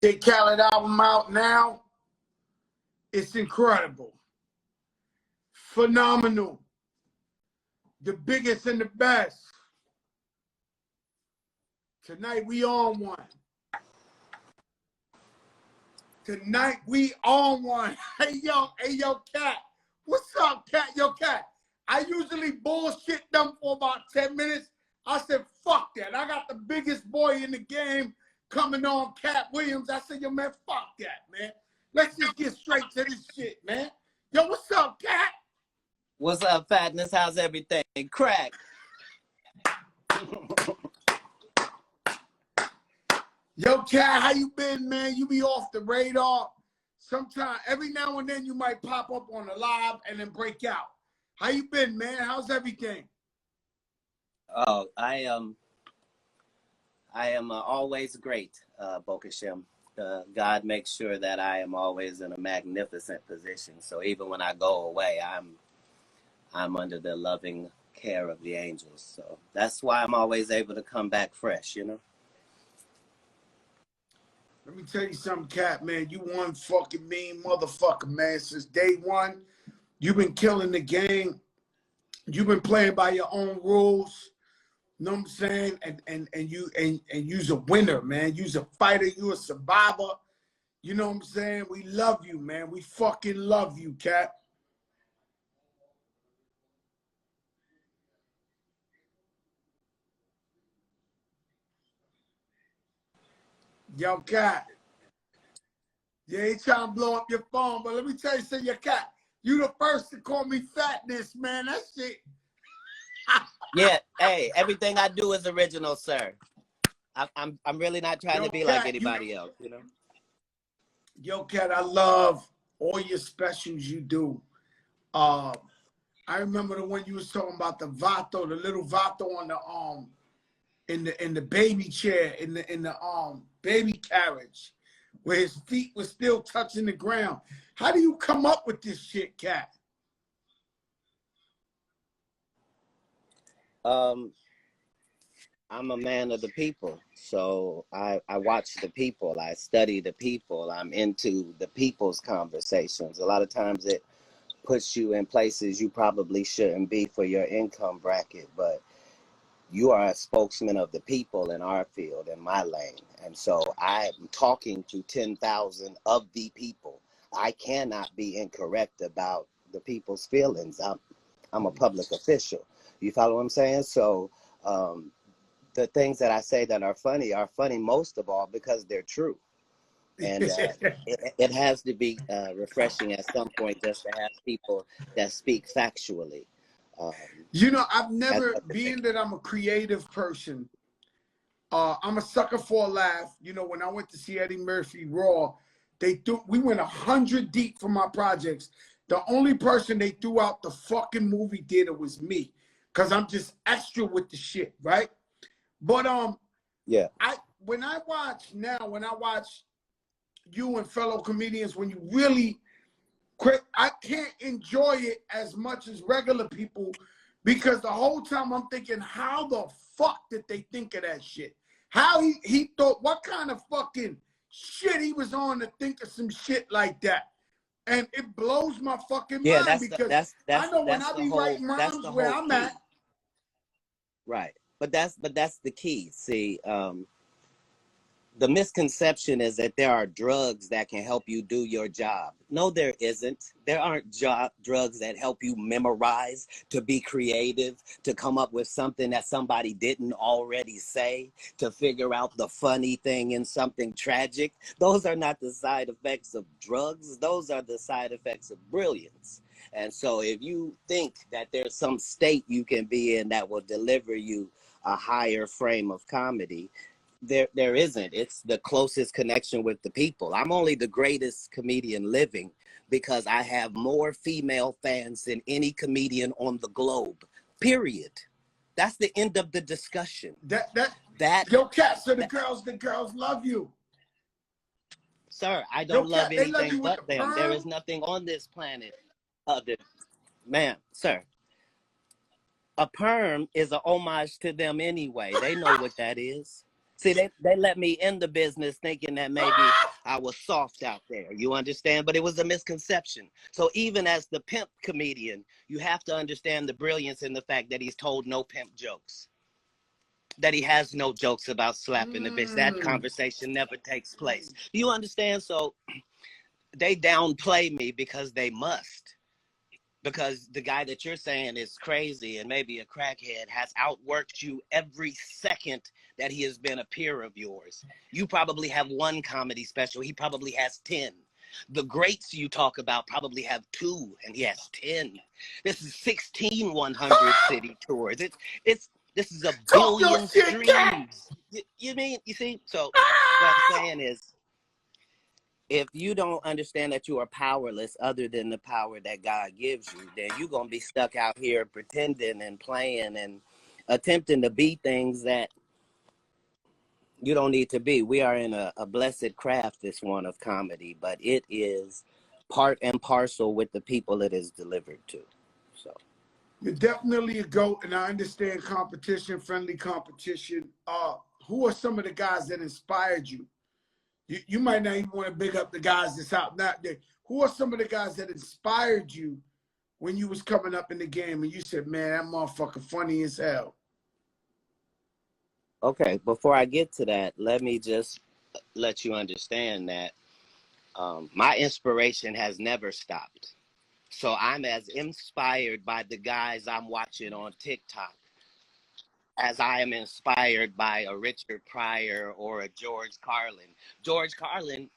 J. Khaled album out now. It's incredible. Phenomenal. The biggest and the best. Tonight we on one. Tonight we on one. Hey yo, Cat. What's up, Cat? Yo, Cat. I usually bullshit them for about 10 minutes. I said, fuck that. I got the biggest boy in the game coming on, Cat Williams. I said, yo, man, fuck that, man. Let's just get straight to this shit, man. Yo, what's up, Cat? What's up, Fatness? How's everything? Crack. Yo, Cat, how you been, man? You be off the radar. Sometimes, every now and then, you might pop up on a live and then break out. How you been, man? How's everything? Oh, I am always great, Bokashim. God makes sure that I am always in a magnificent position. So even when I go away, I'm under the loving care of the angels. So that's why I'm always able to come back fresh, you know? Let me tell you something, Cat, man. You one fucking mean motherfucker, man. Since day one, you've been killing the game. You've been playing by your own rules. You know what I'm saying? And you's a winner, man. You's a fighter. You a survivor. You know what I'm saying? We love you, man. We fucking love you, Cat. Yo, Cat. Yeah, he trying to blow up your phone, but let me tell you something, your Cat. You the first to call me Fatness, man. That shit. Yeah, hey, everything I do is original, sir. I'm really not trying to be Cat, like anybody else, you know? Yo, Cat, I love all your specials you do. I remember the one you was talking about the Vato, the little Vato on the in the baby chair, in the baby carriage, where his feet were still touching the ground. How do you come up with this shit, Cat? I'm a man of the people, so I watch the people, I study the people, I'm into the people's conversations. A lot of times it puts you in places you probably shouldn't be for your income bracket, but you are a spokesman of the people in our field, in my lane. And so I'm talking to 10,000 of the people. I cannot be incorrect about the people's feelings. I'm a public official. You follow what I'm saying? So the things that I say that are funny most of all because they're true. And it has to be refreshing at some point just to have people that speak factually. You know, I've never, being that I'm a creative person, I'm a sucker for a laugh. You know, when I went to see Eddie Murphy Raw, we went 100 deep for my projects. The only person they threw out the fucking movie theater was me, because I'm just extra with the shit, right? But yeah, when I watch you and fellow comedians, when you really quit, I can't enjoy it as much as regular people, because the whole time I'm thinking, how the fuck did they think of that shit? How he thought, what kind of fucking shit he was on to think of some shit like that? And it blows my fucking mind, because I know when I be writing rhymes where I'm at. Right. But that's the key. See, the misconception is that there are drugs that can help you do your job. No, there isn't. There aren't drugs that help you memorize, to be creative, to come up with something that somebody didn't already say, to figure out the funny thing in something tragic. Those are not the side effects of drugs. Those are the side effects of brilliance. And so if you think that there's some state you can be in that will deliver you a higher frame of comedy, there isn't. It's the closest connection with the people. I'm only the greatest comedian living because I have more female fans than any comedian on the globe, period. That's the end of the discussion. Yo, Cat, so the girls love you. Sir, I don't love anything but them. There is nothing on this planet other, man, sir. A perm is a homage to them anyway. They know what that is. See, they let me in the business thinking that maybe I was soft out there. You understand? But it was a misconception. So even as the pimp comedian, you have to understand the brilliance in the fact that he's told no pimp jokes. That he has no jokes about slapping the bitch. That conversation never takes place. You understand? So they downplay me because they must. Because the guy that you're saying is crazy and maybe a crackhead has outworked you every second that he has been a peer of yours. You probably have one comedy special. He probably has 10. The greats you talk about probably have 2 and he has 10. This is 16 100 city tours. This is a billion streams. You mean, you see? So what I'm saying is, if you don't understand that you are powerless other than the power that God gives you, then you're going to be stuck out here pretending and playing and attempting to be things that you don't need to be. We are in a blessed craft, this one of comedy, but it is part and parcel with the people it is delivered to. So you're definitely a GOAT, and I understand competition, friendly competition. Who are some of the guys that inspired you? You might not even want to big up the guys that's out now. Who are some of the guys that inspired you when you was coming up in the game and you said, man, that motherfucker funny as hell? Okay, before I get to that, let me just let you understand that my inspiration has never stopped. So I'm as inspired by the guys I'm watching on TikTok as I am inspired by a Richard Pryor or a George Carlin. George Carlin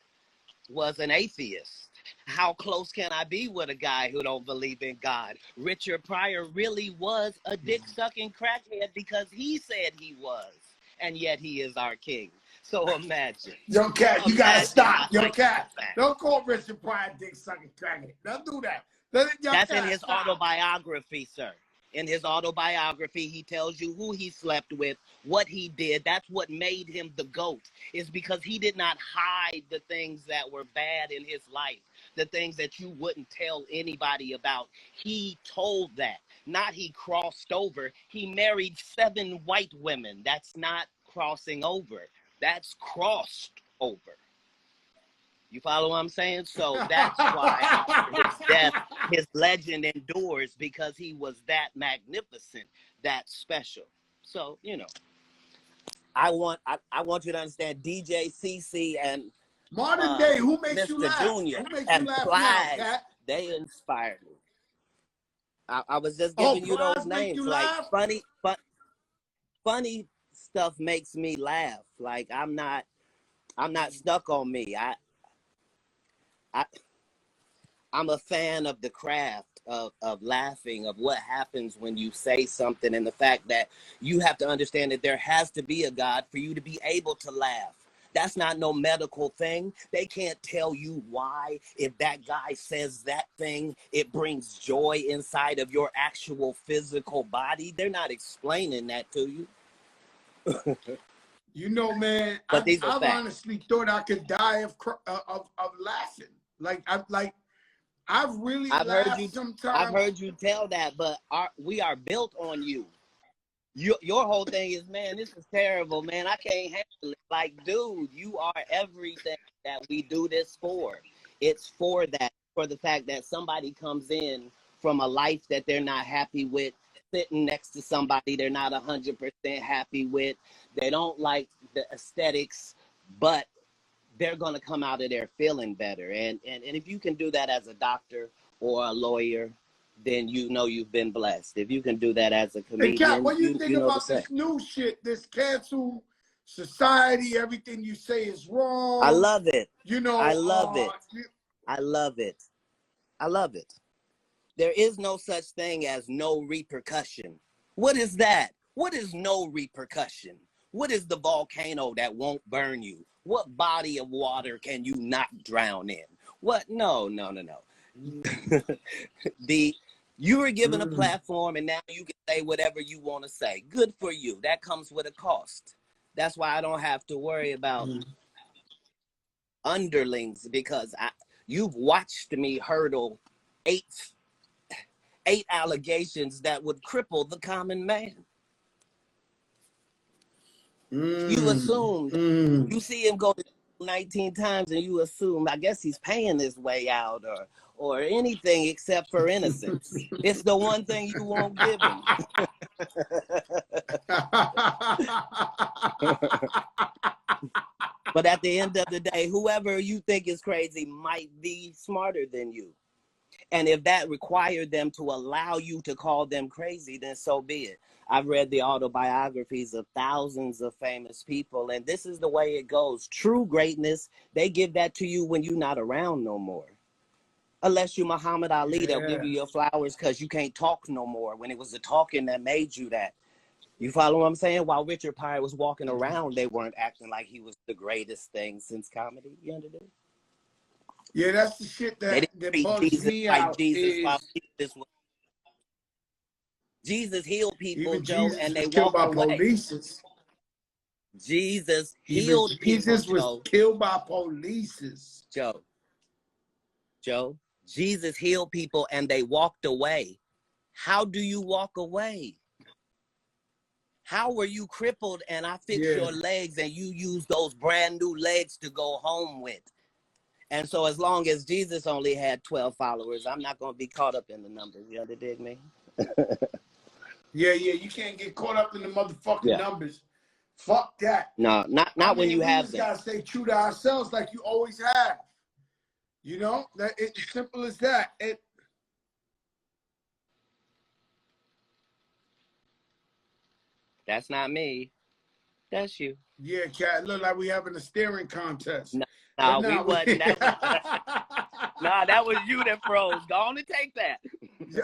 was an atheist. How close can I be with a guy who don't believe in God? Richard Pryor really was a dick-sucking crackhead because he said he was, and yet he is our king. So imagine. Yo, Cat, you gotta stop. Yo, Cat, don't call Richard Pryor dick-sucking crackhead. Don't do that. That's in his autobiography, sir. In his autobiography, he tells you who he slept with, what he did. That's what made him the GOAT, is because he did not hide the things that were bad in his life, the things that you wouldn't tell anybody about. He told that, not he crossed over. He married 7 white women. That's not crossing over. That's crossed over. You follow what I'm saying? So that's why after his death, his legend endures, because he was that magnificent, that special. So, you know, I want you to understand DJ CC and modern day, who makes Mr. you laugh? Junior Who makes and you laugh Plies, now, they inspired me. I was just giving you those names. Like funny stuff makes me laugh. Like I'm not stuck on me. I'm a fan of the craft of laughing, of what happens when you say something, and the fact that you have to understand that there has to be a God for you to be able to laugh. That's not no medical thing. They can't tell you why, if that guy says that thing, it brings joy inside of your actual physical body. They're not explaining that to you. You know, man, But I've honestly thought I could die of laughing. I've really laughed sometimes. I've heard you tell that, but we are built on you. Your whole thing is, man, this is terrible, man. I can't handle it. Like, dude, you are everything that we do this for. It's for that, for the fact that somebody comes in from a life that they're not happy with, sitting next to somebody they're not 100% happy with. They don't like the aesthetics, but they're going to come out of there feeling better. And if you can do that as a doctor or a lawyer, then you know you've been blessed. If you can do that as a comedian, hey, Kat, what do you think know about this new shit, this cancel society? Everything you say is wrong. I love it. You know, I love it. I love it. I love it. There is no such thing as no repercussion. What is that? What is no repercussion? What is the volcano that won't burn you? What body of water can you not drown in? What? No. You were given a platform and now you can say whatever you want to say. Good for you. That comes with a cost. That's why I don't have to worry about underlings, because you've watched me hurdle eight allegations that would cripple the common man. You assumed. Mm. You see him go to 19 times and you assume, I guess he's paying his way out or anything except for innocence. It's the one thing you won't give him. But at the end of the day, whoever you think is crazy might be smarter than you. And if that required them to allow you to call them crazy, then so be it. I've read the autobiographies of thousands of famous people, and this is the way it goes. True greatness, they give that to you when you're not around no more. Unless you're Muhammad Ali, they'll give you your flowers because you can't talk no more, when it was the talking that made you that. You follow what I'm saying? While Richard Pryor was walking around, they weren't acting like he was the greatest thing since comedy. You understand? Yeah, that's the shit that bugs Jesus me like out. Jesus, Jesus healed people, Even Joe, Jesus and they was killed walked by away. police. Jesus Even healed Jesus people, was Joe. killed by police. Joe, Jesus healed people and they walked away. How do you walk away? How were you crippled and I fixed your legs and you use those brand new legs to go home with? And so as long as Jesus only had 12 followers, I'm not going to be caught up in the numbers. You understand me? Yeah, you can't get caught up in the motherfucking numbers. Fuck that. No, not when you have them. We just gotta stay true to ourselves like you always have. You know, that it's as simple as that. That's not me. That's you. Yeah, cat. Look like we having a staring contest. No, we wasn't. That was you that froze. Go on and take that. Yeah.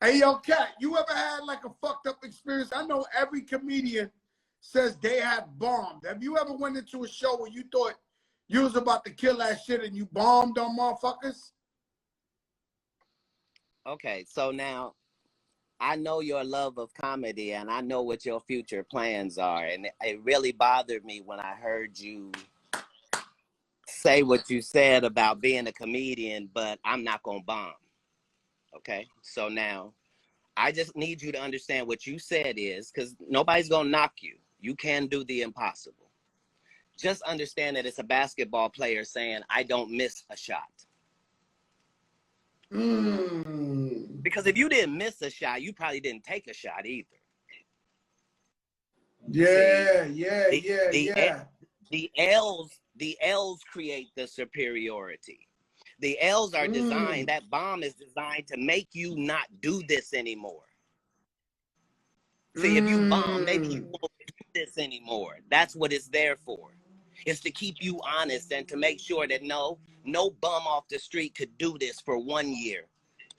Hey, yo, cat. You ever had like a fucked up experience? I know every comedian says they have bombed. Have you ever went into a show where you thought you was about to kill that shit and you bombed on motherfuckers? Okay, so now I know your love of comedy and I know what your future plans are. And it really bothered me when I heard you say what you said about being a comedian, but I'm not going to bomb. Okay, so now I just need you to understand what you said is, because nobody's going to knock you. You can do the impossible. Just understand that it's a basketball player saying, I don't miss a shot. Because if you didn't miss a shot, you probably didn't take a shot either. Yeah. The L's create the superiority. The L's are designed, that bomb is designed to make you not do this anymore. See, if you bomb, maybe you won't do this anymore. That's what it's there for. It's to keep you honest and to make sure that no bum off the street could do this for 1 year,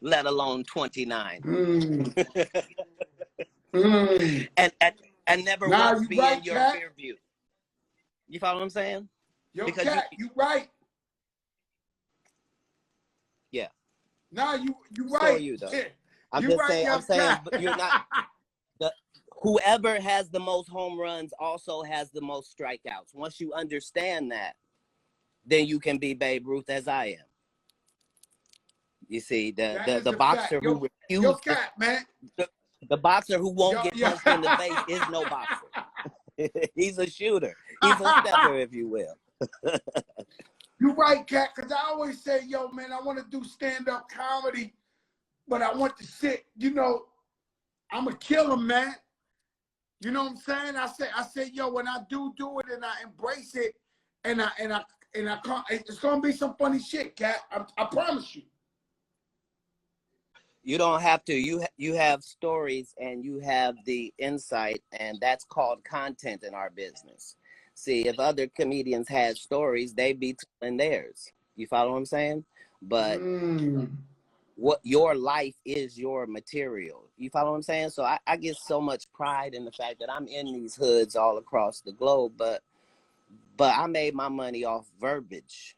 let alone 29. And never once be in your rear view. You follow what I'm saying? Yo, because cat, you right. Yeah. No, you right. So you though. I'm just saying. I'm saying, but you're not. Whoever has the most home runs also has the most strikeouts. Once you understand that, then you can be Babe Ruth as I am. You see, the boxer who refuses, the boxer who won't get punched in the face is no boxer. He's a shooter. He's a stepper, if you will. You're right, Cat, because I always say, yo, man, I want to do stand-up comedy, but I want to sit, you know, I'm a killer, man. You know what I'm saying? I say, yo, when I do it and I embrace it, and I can't, it's gonna be some funny shit, Cat. I promise you. You don't have to. You have stories and you have the insight, and that's called content in our business. See, if other comedians had stories, they'd be telling theirs. You follow what I'm saying? But what your life is your material. You follow what I'm saying? So I get so much pride in the fact that I'm in these hoods all across the globe, but I made my money off verbiage.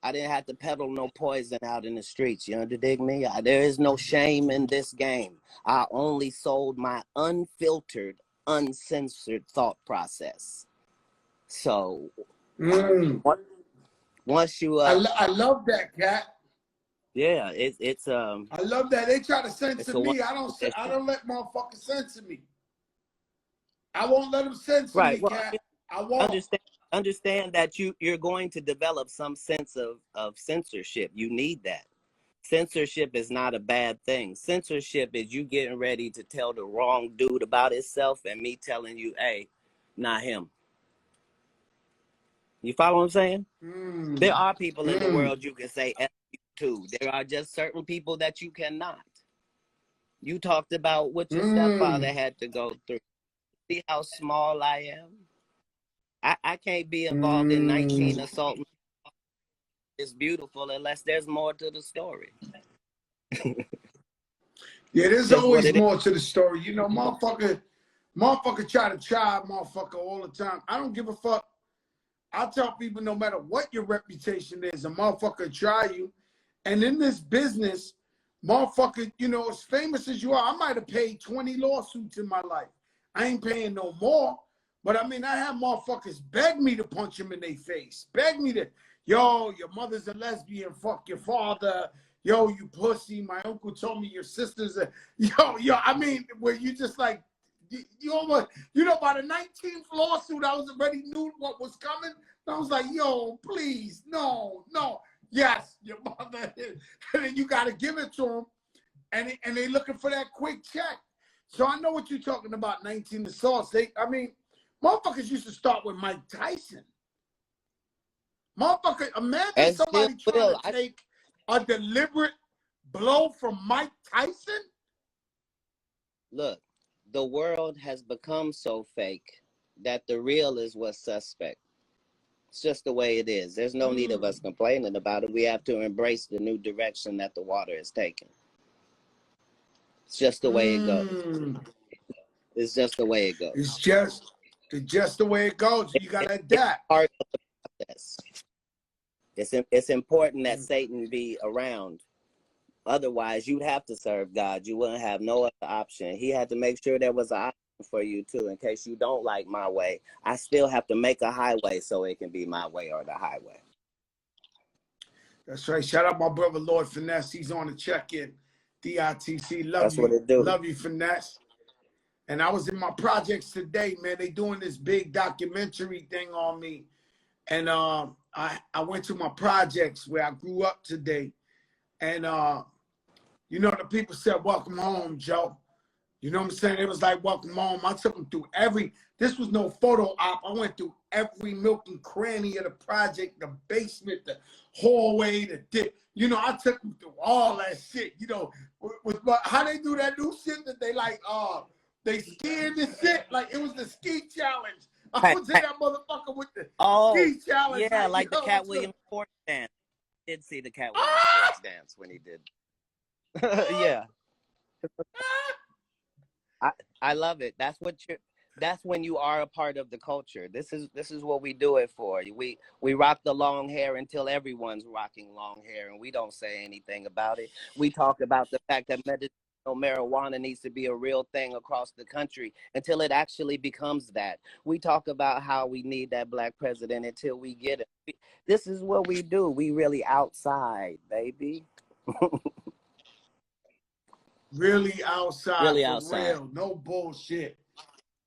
I didn't have to peddle no poison out in the streets. You understand me? There is no shame in this game. I only sold my unfiltered, uncensored thought process. So once you I love that, Cat. Yeah, it's I love that. They try to censor me. I don't let motherfuckers censor me. I won't let them censor Right. me, Well, cat. I won't. understand that you're going to develop some sense of censorship. You need that. Censorship is not a bad thing. Censorship is you getting ready to tell the wrong dude about himself and me telling you, hey, not him. You follow what I'm saying? There are people in the world you can say F you to. There are just certain people that you cannot. You talked about what your stepfather had to go through. See how small I am? I can't be involved in 19 assault. It's beautiful unless there's more to the story. Yeah, there's Just always more to the story. You know, motherfucker try to child motherfucker all the time. I don't give a fuck. I tell people no matter what your reputation is, a motherfucker try you. And in this business, motherfucker, you know, as famous as you are, I might have paid 20 lawsuits in my life. I ain't paying no more. But I mean, I have motherfuckers beg me to punch them in their face. Beg me to, yo, your mother's a lesbian, fuck your father. Yo, you pussy. My uncle told me your sister's a, yo, I mean, where you just like, you almost, you know, by the 19th lawsuit, I was already knew what was coming. I was like, yo, please, no. Yes, your mother. And then you got to give it to them. And they looking for that quick check. So I know what you're talking about, 19 assaults. Motherfuckers used to start with Mike Tyson. Motherfucker, imagine somebody trying to take a deliberate blow from Mike Tyson. Look, the world has become so fake that the real is what's suspect. It's just the way it is. There's no need of us complaining about it. We have to embrace the new direction that the water is taking. It's just the way it goes. It's just the way it goes. It's just the way it goes. You gotta adapt. It's part of the process. It's important that Satan be around. Otherwise, you'd have to serve God. You wouldn't have no other option. He had to make sure there was an option for you too, in case you don't like my way. I still have to make a highway so it can be my way or the highway. That's right. Shout out my brother Lord Finesse. He's on the check-in. DITC. That's what it do. Love you, Finesse. And I was in my projects today, man. They doing this big documentary thing on me. And I went to my projects where I grew up today. And you know, the people said, welcome home, Joe. You know what I'm saying? It was like, welcome home. I took them through this was no photo op. I went through every nook and cranny of the project, the basement, the hallway, you know, I took them through all that shit. You know, how they do that new shit that they like, they skiing this shit. Like, it was the ski challenge. I was in that motherfucker with the ski challenge. Yeah, like the Cat Williams sports dance. I did see the Cat Williams sports dance when he did. Yeah. I love it. That's when you are a part of the culture. This is what we do it for. We rock the long hair until everyone's rocking long hair and we don't say anything about it. We talk about the fact that medicinal marijuana needs to be a real thing across the country until it actually becomes that. We talk about how we need that black president until we get it. This is what we do. We really outside, baby. Really outside. Really for outside. Real. No bullshit.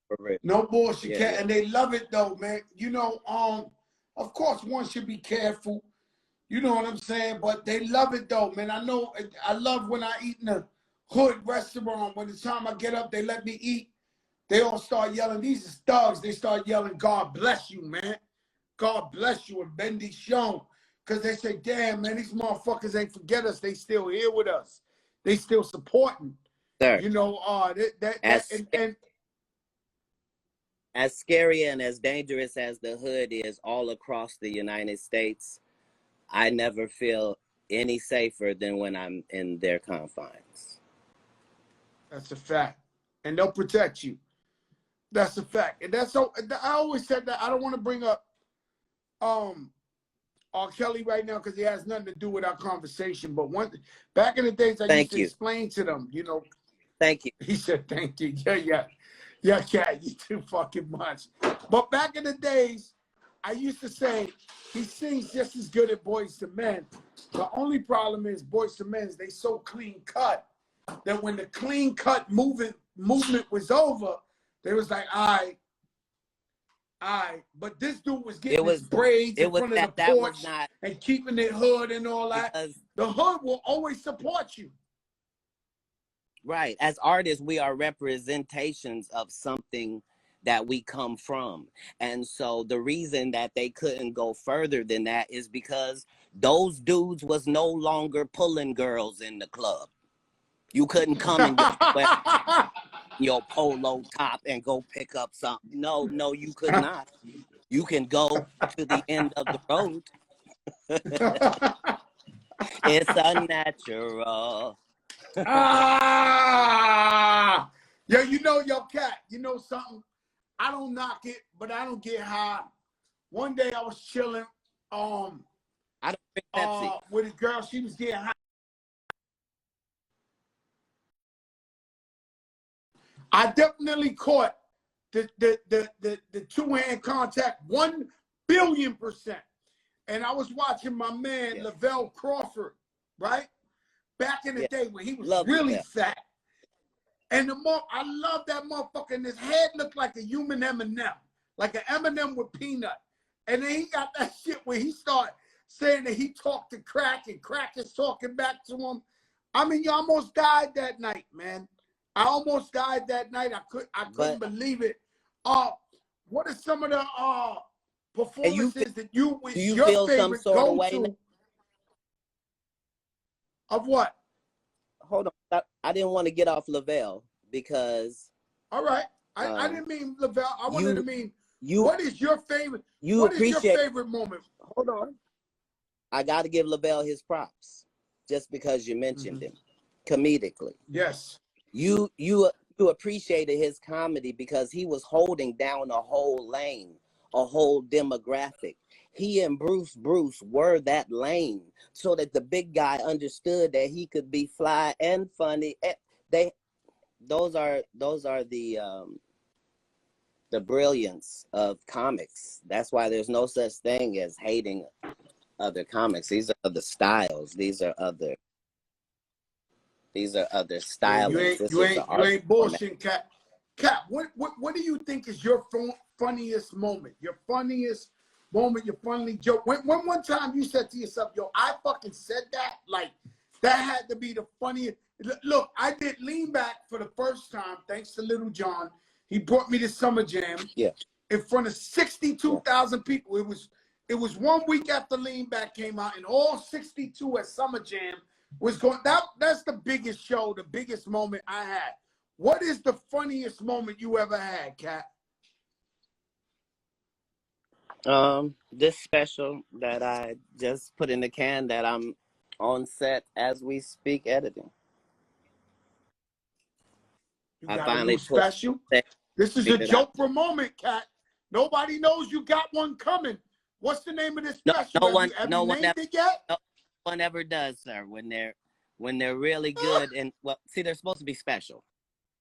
For real. No bullshit. Yeah. And they love it though, man. You know, of course one should be careful. You know what I'm saying? But they love it though, man. I love when I eat in a hood restaurant. When the time I get up, they let me eat. They all start yelling. These are thugs. They start yelling, God bless you, man. God bless you, and bendition. Because they say, damn, man, these motherfuckers ain't forget us. They still here with us. They still supporting. Sir, you know, as scary and as dangerous as the hood is all across the United States, I never feel any safer than when I'm in their confines. That's a fact. And they'll protect you. That's a fact. And that's so I always said that I don't want to bring up R. Kelly right now because he has nothing to do with our conversation. But back in the days, I used to explain to them, you know. Thank you. He said, thank you. Yeah, Cat, you too fucking much. But back in the days, I used to say, he sings just as good at Boyz II Men. The only problem is Boyz II Men, they so clean cut that when the clean cut movement was over, They was like, all right. But this dude was getting his braids in front of the porch and keeping it hood and all that. The hood will always support you. Right. As artists, we are representations of something that we come from. And so the reason that they couldn't go further than that is because those dudes was no longer pulling girls in the club. You couldn't come in your polo top and go pick up something. No, you could not. You can go to the end of the road. It's unnatural. Yo, yo, Cat, you know something? I don't knock it, but I don't get high. One day I was chilling I don't drink Pepsi. With a girl, she was getting high. I definitely caught the two-hand contact 1 billion%. And I was watching my man Lavelle Crawford, right? Back in the day when he was really fat. And I love that motherfucker. And his head looked like a human M&M, like an M&M with peanut. And then he got that shit where he started saying that he talked to Crack and Crack is talking back to him. I mean, you almost died that night, man. I almost died that night. I couldn't believe it. What are some of the performances that you wish your feel favorite go-to? Of what? Hold on. I didn't want to get off Lavelle because. All right. I didn't mean Lavelle. I wanted to mean what is your favorite? What is your favorite moment? Hold on. I got to give Lavelle his props just because you mentioned him comedically. Yes. You appreciated his comedy because he was holding down a whole lane, a whole demographic. He and Bruce were that lane so that the big guy understood that he could be fly and funny. Those are the brilliance of comics. That's why there's no such thing as hating other comics. These are other styles. These are other stylists. You ain't bullshit, Cat. Cat, what do you think is your funniest moment? Your funniest moment, your funny joke. When one time you said to yourself, yo, I fucking said that, like, that had to be the funniest. Look, I did Lean Back for the first time, thanks to Little John. He brought me to Summer Jam in front of 62,000 people. It was 1 week after Lean Back came out, and all 62 at Summer Jam was going. That's the biggest show, the biggest moment I had. What is the funniest moment you ever had, Cat? This special that I just put in the can that I'm on set as we speak editing. I finally special. This is a Joker moment, Cat. Nobody knows you got one coming. What's the name of this special? No one ever does, sir. When they're really good and see, they're supposed to be special,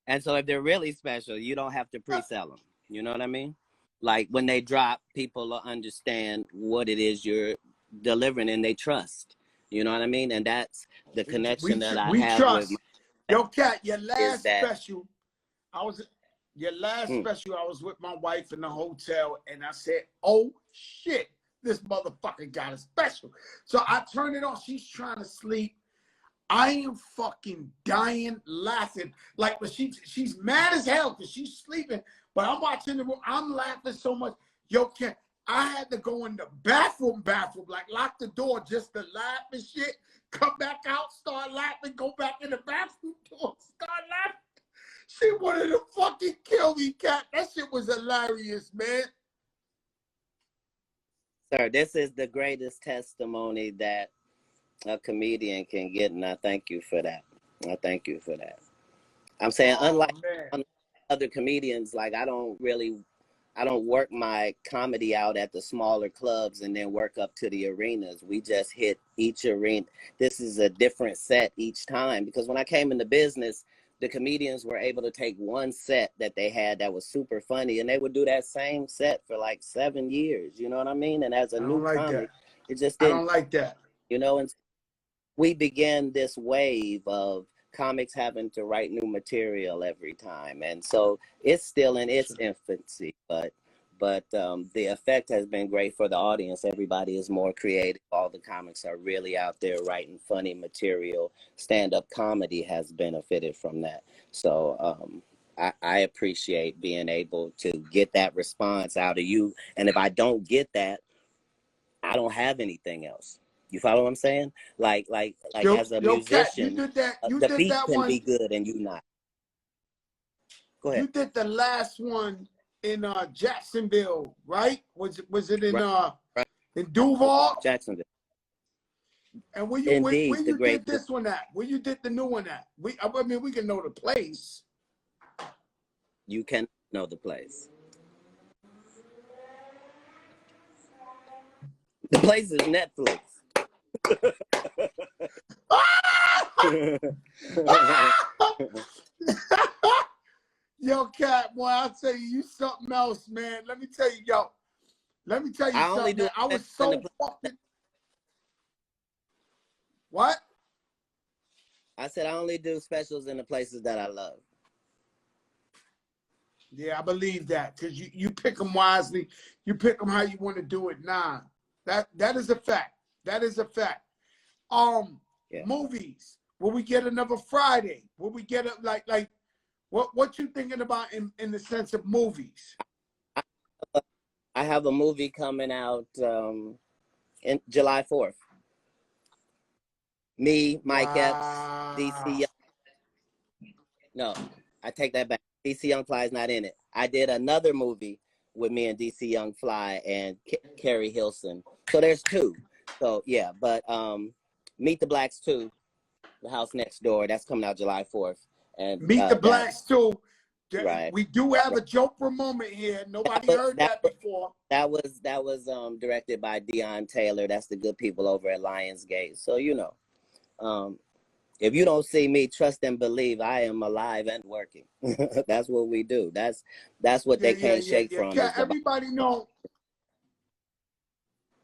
and so if they're really special, you don't have to pre-sell them. You know what I mean? Like when they drop, people will understand what it is you're delivering, and they trust. You know what I mean? And that's the connection that I have trust. with. Yo, Cat, your last special, I was with my wife in the hotel, and I said, "Oh shit, this motherfucker got a special." So I turned it on. She's trying to sleep. I am fucking dying laughing. Like, but she's mad as hell because she's sleeping. But I'm watching the room. I'm laughing so much. Yo, Cat, I had to go in the bathroom, like lock the door just to laugh and shit. Come back out, start laughing, go back in the bathroom door, start laughing. She wanted to fucking kill me, Cat. That shit was hilarious, man. Sir, this is the greatest testimony that a comedian can get, and I thank you for that. I'm saying, unlike other comedians, like I don't work my comedy out at the smaller clubs and then work up to the arenas. We just hit each arena. This is a different set each time, because when I came into business, the comedians were able to take one set that they had that was super funny, and they would do that same set for like 7 years. You know what I mean? And as a new comic, it just didn't. I don't like that. You know, and we began this wave of comics having to write new material every time, and so it's still in its infancy, but the effect has been great for the audience. Everybody is more creative. All the comics are really out there writing funny material. Stand-up comedy has benefited from that. So I appreciate being able to get that response out of you. And if I don't get that, I don't have anything else. You follow what I'm saying? Like as a Cat, you musician, did that. You the did beat that can one. be good and you not. Go ahead. You did the last one in Jacksonville, right? Was it in Right. in Duval? Jacksonville. And where Indeed, the you great. did this one at? Where you did the new one at? I mean, we can know the place. You can know the place. The place is Netflix. Yo, Cat, boy, I'll tell you something else, man. Let me tell you something, man. I was so fucking... What? I said I only do specials in the places that I love. Yeah, I believe that, because you pick them wisely. You pick them how you want to do it. Nah, that is a fact. That is a fact. Movies. Will we get another Friday? Will we get it like what you thinking about in the sense of movies? I have a movie coming out in July 4th. Me, Mike Epps, DC Young. No, I take that back. DC Young Fly is not in it. I did another movie with me and DC Young Fly and Carrie Hilson. So there's two. So yeah, but Meet the Blacks 2, The House Next Door, that's coming out July 4th. And Meet the Blacks 2. Right. We do have a joke for a moment here. Nobody heard that before. That was directed by Deion Taylor. That's the good people over at Lionsgate. So you know. If you don't see me, trust and believe I am alive and working. That's what we do. That's what they can't shake from. Cat, everybody know.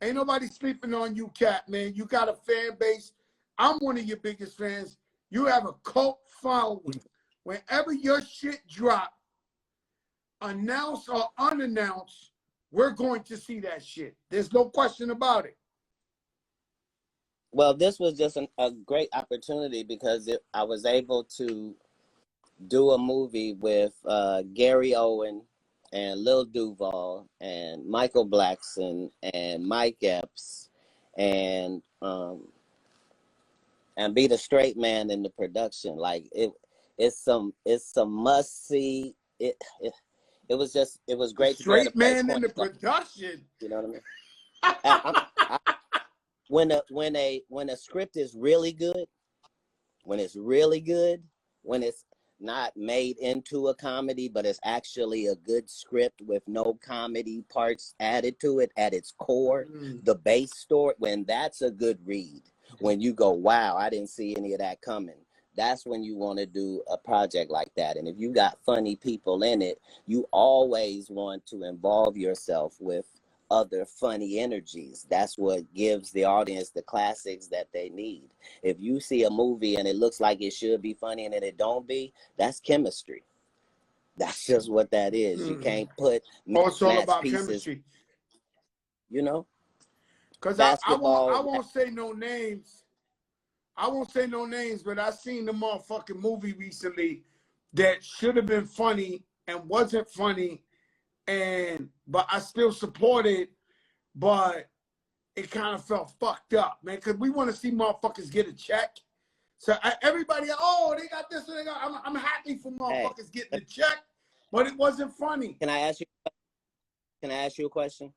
Ain't nobody sleeping on you, Cat, man. You got a fan base. I'm one of your biggest fans. You have a cult following. Whenever your shit drop, announced or unannounced, we're going to see that shit. There's no question about it. Well, this was just a great opportunity because I was able to do a movie with Gary Owen and Lil Duval and Michael Blackson and Mike Epps and be the straight man in the production. Like it's some must see. It was great. Straight man in the production. You know what I mean? When a script is really good, when it's not made into a comedy, but it's actually a good script with no comedy parts added to it at its core, the base story, when that's a good read, when you go, wow, I didn't see any of that coming. That's when you want to do a project like that. And if you got funny people in it, you always want to involve yourself with other funny energies. That's what gives the audience the classics that they need. If you see a movie and it looks like it should be funny and it don't be, that's chemistry. That's just what that is. You can't put it's all about pieces, chemistry. You know? Because I won't say no names. I won't say no names, but I seen the motherfucking movie recently that should have been funny and wasn't funny. But I still support it, but it kind of felt fucked up, man, because we want to see motherfuckers get a check. So everybody, they got this, and they got. I'm happy for motherfuckers getting a check, but it wasn't funny. Can I ask you a question?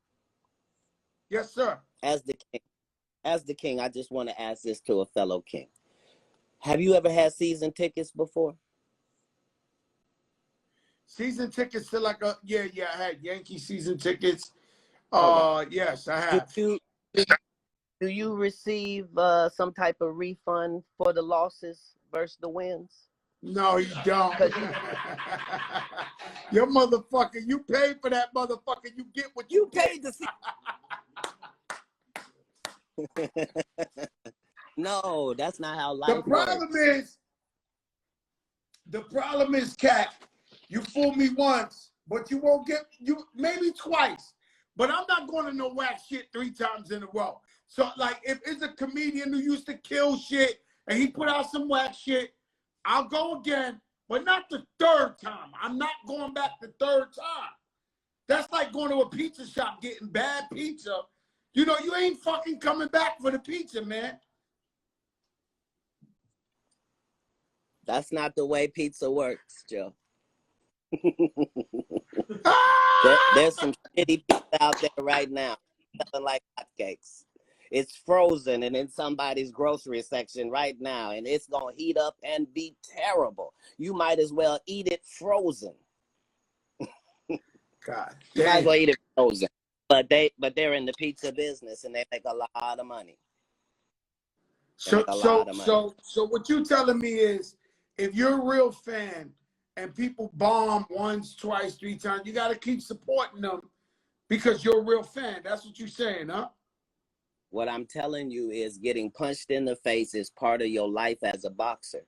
Yes, sir. As the king, I just want to ask this to a fellow king. Have you ever had season tickets before? Season tickets to I had Yankee season tickets. Yes, I have. Do you receive some type of refund for the losses versus the wins? No, you don't. Your motherfucker, you paid for that motherfucker. You get what you paid to see. No, that's not how life works. The problem is, Cat, you fool me once, but you won't get you maybe twice. But I'm not going to no whack shit 3 times in a row. So like, if it's a comedian who used to kill shit and he put out some whack shit, I'll go again, but not the 3rd time. I'm not going back the 3rd time. That's like going to a pizza shop getting bad pizza. You know, you ain't fucking coming back for the pizza, man. That's not the way pizza works, Joe. There's some shitty pizza out there right now, selling like hotcakes. It's frozen and in somebody's grocery section right now, and it's gonna heat up and be terrible. You might as well eat it frozen. God You might as damn. well eat it frozen. But they're in the pizza business and they make a lot of money. So what you telling me is, if you're a real fan and people bomb once, twice, 3 times, you got to keep supporting them because you're a real fan. That's what you're saying, huh? What I'm telling you is getting punched in the face is part of your life as a boxer.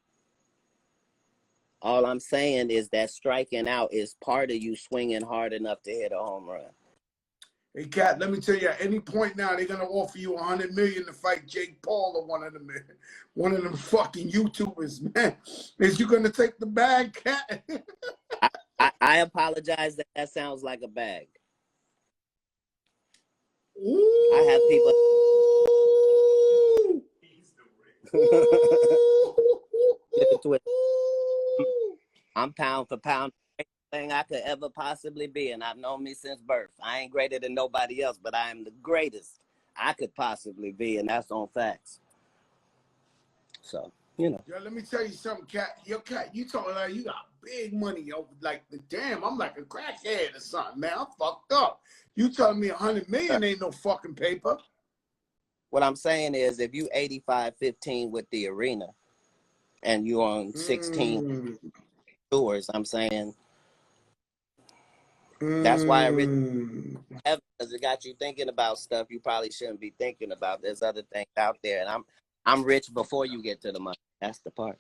All I'm saying is that striking out is part of you swinging hard enough to hit a home run. Hey, Cat, let me tell you, at any point now, they're gonna offer you $100 million to fight Jake Paul or one of them fucking YouTubers, man. Is you gonna take the bag, Cat? I apologize that sounds like a bag. Ooh. I have people. I'm pound for pound thing I could ever possibly be, and I've known me since birth. I ain't greater than nobody else, but I am the greatest I could possibly be, and that's on facts. So, you know. Yo, let me tell you something, Cat. Yo, Cat, you talking like you got big money, yo. Like, damn, I'm like a crackhead or something, man. I'm fucked up. You telling me $100 million ain't no fucking paper? What I'm saying is, if you 85-15 with the arena, and you on 16 tours, I'm saying that's why because it got you thinking about stuff you probably shouldn't be thinking about. There's other things out there, and I'm rich before you get to the money. That's the part.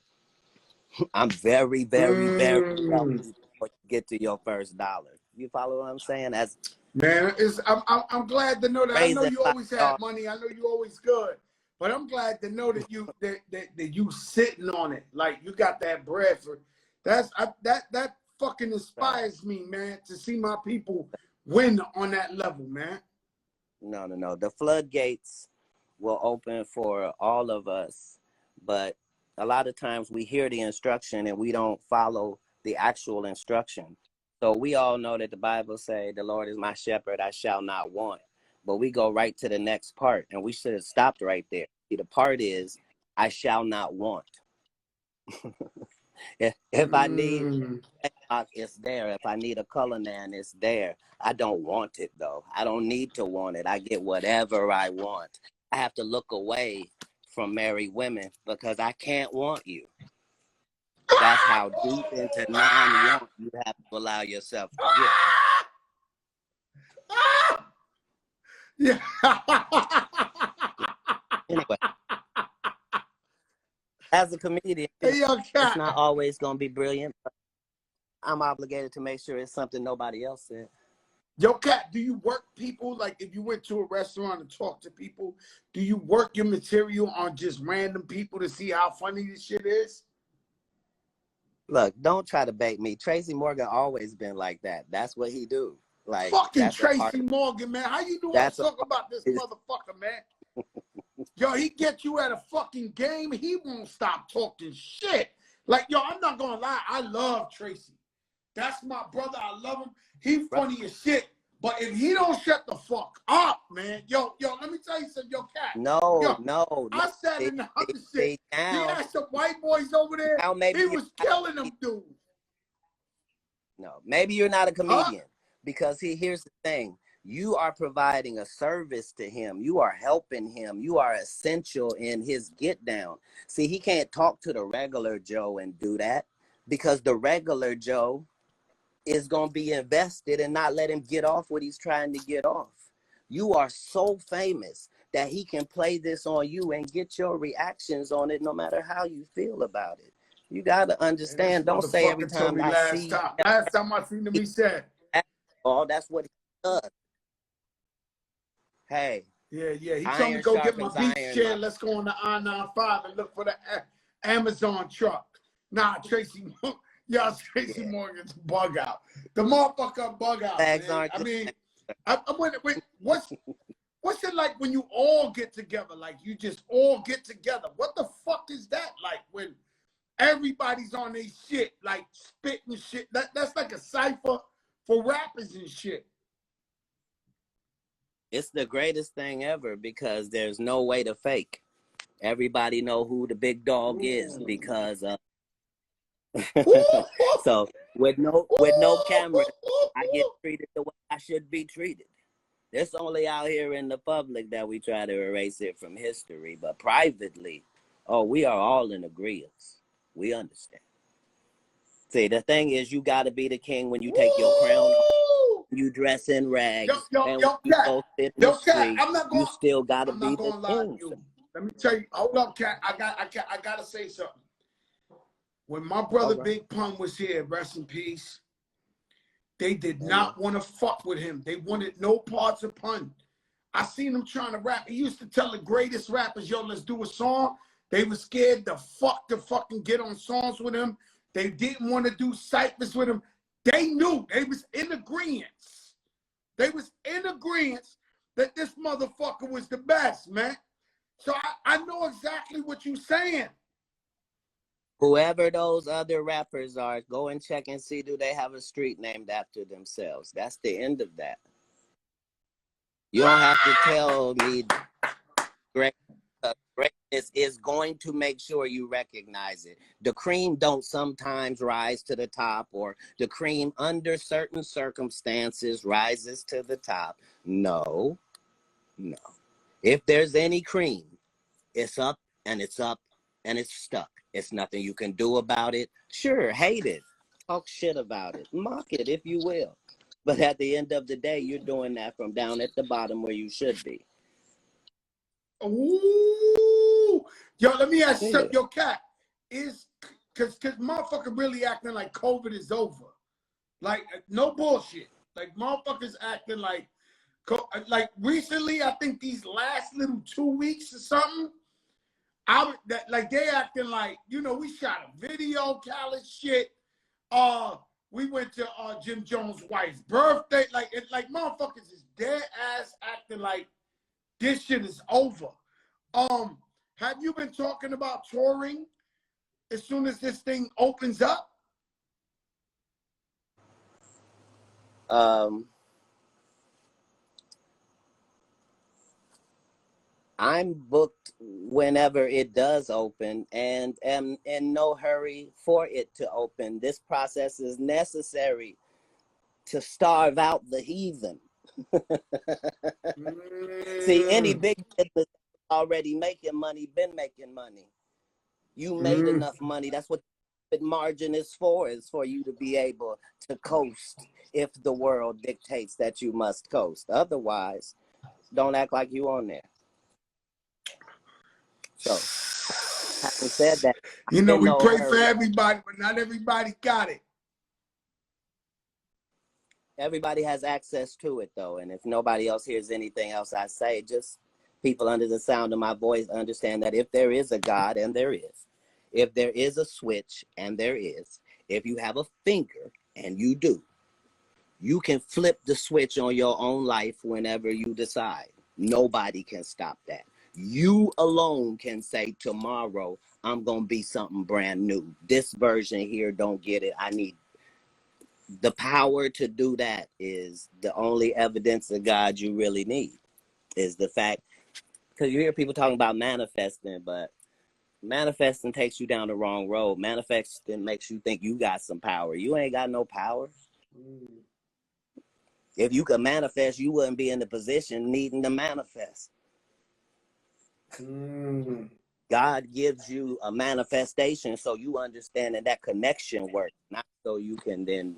I'm very, very, very wealthy before you get to your first dollar. You follow what I'm saying? That's man. I'm glad to know that. I know you always had money. I know you always good, but I'm glad to know that you sitting on it. Like you got that bread for. That fucking inspires me, man, to see my people win on that level, man. No. The floodgates will open for all of us, but a lot of times we hear the instruction and we don't follow the actual instruction. So we all know that the Bible say, the Lord is my shepherd, I shall not want. But we go right to the next part, and we should have stopped right there. See, the part is, I shall not want. If I need it's there. If I need a color man, it's there. I don't want it though. I don't need to want it. I get whatever I want. I have to look away from married women because I can't want you. That's how deep into non-want you have to allow yourself to get. Yeah. Anyway. As a comedian, it's not always going to be brilliant, but I'm obligated to make sure it's something nobody else said. Yo, Cat, do you work people? Like, if you went to a restaurant and talk to people, do you work your material on just random people to see how funny this shit is? Look, don't try to bait me. Tracy Morgan always been like that. That's what he do. Like fucking Tracy Morgan, man. How you doing talk about this motherfucker, man? Yo, he get you at a fucking game, he won't stop talking shit. Like, yo, I'm not gonna lie, I love Tracy. That's my brother, I love him. He funny as shit. But if he don't shut the fuck up, man, yo, let me tell you something, yo, Cat. No. I sat in the other shit. He had some white boys over there. He was killing them dudes. No, maybe you're not a comedian. Because here's the thing. You are providing a service to him. You are helping him. You are essential in his get down. See, he can't talk to the regular Joe and do that because the regular Joe is going to be invested and not let him get off what he's trying to get off. You are so famous that he can play this on you and get your reactions on it no matter how you feel about it. You gotta And this understand. Don't say every motherfucker told time me I last see time. Last time I seen him, he said, oh, that's what he does. Hey, yeah. He told me iron go get my sharpens beach iron, chair. Let's go on the I-95 and look for the Amazon truck. Nah, Tracy, y'all, Tracy yeah. Morgan's bug out. The motherfucker bug out, Legs man. aren't I the mean, same. wait, what's it like when you all get together? Like you just all get together. What the fuck is that like when everybody's on their shit, like spitting shit? That's like a cipher for rappers and shit. It's the greatest thing ever because there's no way to fake. Everybody know who the big dog is because so with no camera, I get treated the way I should be treated. It's only out here in the public that we try to erase it from history, but privately, oh, we are all in agreement. We understand. See, the thing is, you got to be the king when you take your crown off, you dress in rags, and when you go sit in the street, you still got to be the king. Let me tell you, hold up, Cat. I gotta say something. When my brother Big Pun was here, rest in peace, they did not want to fuck with him. They wanted no parts of Pun. I seen him trying to rap. He used to tell the greatest rappers, yo, let's do a song. They were scared to fucking get on songs with him. They didn't want to do ciphers with him. They knew. They was in agreement. They was in agreement that this motherfucker was the best, man. So I know exactly what you're saying. Whoever those other rappers are, go and check and see, do they have a street named after themselves? That's the end of that. You don't have to tell me greatness is going to make sure you recognize it. The cream don't sometimes rise to the top, or the cream under certain circumstances rises to the top. No. If there's any cream, it's up and it's up and it's stuck. It's nothing you can do about it. Sure, hate it. Talk shit about it. Mock it if you will. But at the end of the day, you're doing that from down at the bottom where you should be. Ooh. Yo, let me ask you something. Yo, Cat, is cause motherfucker really acting like COVID is over. Like no bullshit. Like motherfuckers acting like recently, I think these last little 2 weeks or something, like they acting like, you know, we shot a video, Khaled shit. We went to Jim Jones' wife's birthday. Like motherfuckers is dead ass acting like this shit is over. Have you been talking about touring as soon as this thing opens up? I'm booked whenever it does open and am in no hurry for it to open. This process is necessary to starve out the heathen. See, any big business already making money, been making money. You made enough money. That's what the margin is for you to be able to coast if the world dictates that you must coast. Otherwise, don't act like you on there. So, having said that, you know, we pray for everybody, but not everybody got it. Everybody has access to it, though. And if nobody else hears anything else I say, just people under the sound of my voice understand that if there is a God, and there is, if there is a switch, and there is, if you have a finger, and you do, you can flip the switch on your own life whenever you decide. Nobody can stop that. You alone can say tomorrow, I'm going to be something brand new. This version here don't get it. I need the power to do that. Is the only evidence of God you really need, is the fact, because you hear people talking about manifesting, but manifesting takes you down the wrong road. Manifesting makes you think you got some power. You ain't got no power. If you could manifest, you wouldn't be in the position needing to manifest. God gives you a manifestation so you understand that connection works, not so you can then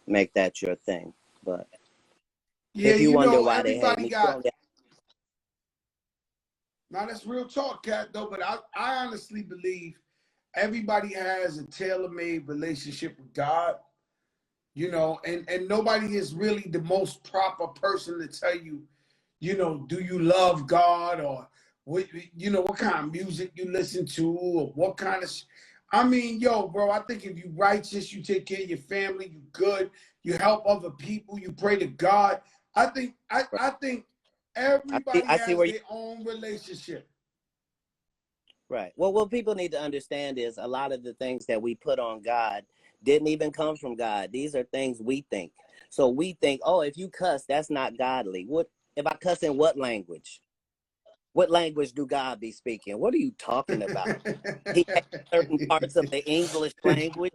make that your thing. But yeah, if you wonder know, why they hate me, now that's real talk, Cat, though. But I honestly believe everybody has a tailor-made relationship with God, you know, and nobody is really the most proper person to tell you, you know, do you love God, or what, you know, what kind of music you listen to, or what kind of. I mean, yo, bro, I think if you righteous, you take care of your family, you good, you help other people, you pray to God. I think I think everybody I see has where you. their own relationship. Right. Well, what people need to understand is a lot of the things that we put on God didn't even come from God. These are things we think. So we think, oh, if you cuss, that's not godly. What if I cuss in what language? What language do God be speaking? What are you talking about? He hates certain parts of the English language.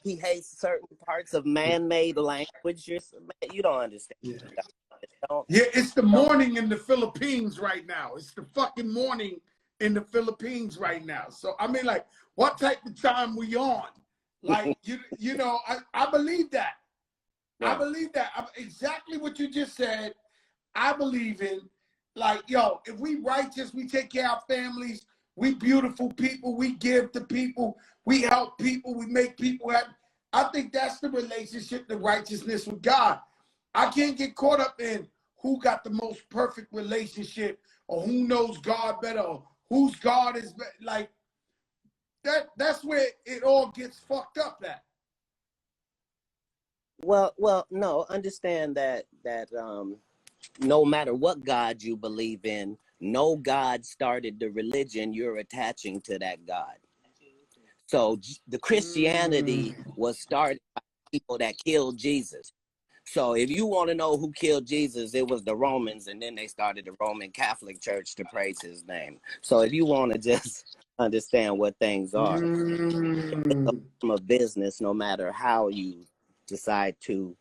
He hates certain parts of man-made language. You don't understand. Yeah. Don't, Yeah, it's the don't. morning in the Philippines right now. It's the fucking morning in the Philippines right now. So I mean, like, what type of time we on? Like, you know, I believe that. I Right. believe that. Exactly what you just said. I believe in, like, yo, if we righteous, we take care of our families, we beautiful people, we give to people, we help people, we make people happy. I think that's the relationship, the righteousness with God. I can't get caught up in who got the most perfect relationship, or who knows God better, or whose God is better. Like, that's where it all gets fucked up at. Well, no. Understand that no matter what God you believe in, no God started the religion you're attaching to that God. So the Christianity Mm. was started by people that killed Jesus. So if you want to know who killed Jesus, it was the Romans, and then they started the Roman Catholic Church to praise his name. So if you want to just understand what things are, it's a Mm. form of business, no matter how you decide to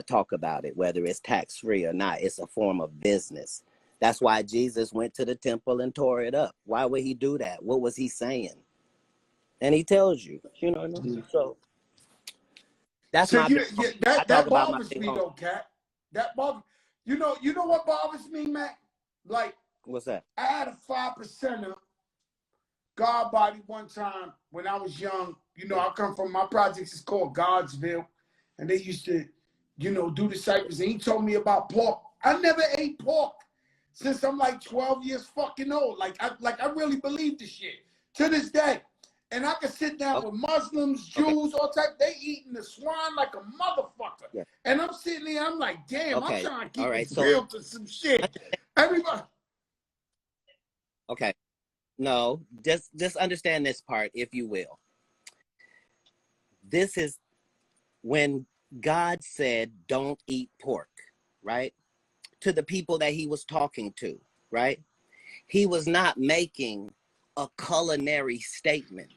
talk about it, whether it's tax-free or not. It's a form of business. That's why Jesus went to the temple and tore it up. Why would he do that? What was he saying? And he tells you, you know. So that's So my big yeah, I that talk that about my bothers big me home. though, Cat. That bothers. You know what bothers me, Mac? Like, What's that? I had a 5%er God body one time when I was young. You know, I come from my projects. It's called Godsville, and they used to, you know, do the cyphers. And he told me about pork. I never ate pork since I'm like 12 years fucking old. I really believe this shit to this day. And I can sit down Okay. with Muslims, Okay. Jews, all type. They eating the swine like a motherfucker. Yeah. And I'm sitting there, I'm like, damn, I'm Okay. trying to All keep it right. So real to some shit. Everybody. okay. No, just understand this part, if you will. This is when God said, "Don't eat pork," right? To the people that he was talking to, right? He was not making a culinary statement.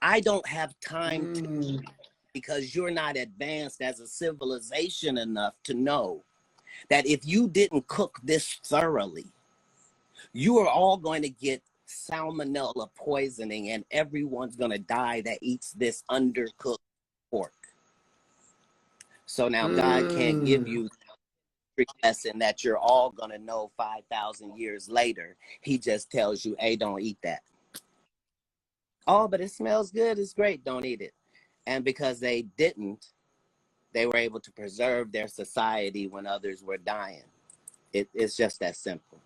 I don't have time to, Mm. because you're not advanced as a civilization enough to know that if you didn't cook this thoroughly, you are all going to get salmonella poisoning, and everyone's going to die that eats this undercooked pork. So now God can't give Mm. you the lesson that you're all going to know 5,000 years later. He just tells you, hey, don't eat that. Oh, but it smells good. It's great. Don't eat it. And because they didn't, they were able to preserve their society when others were dying. It's just that simple.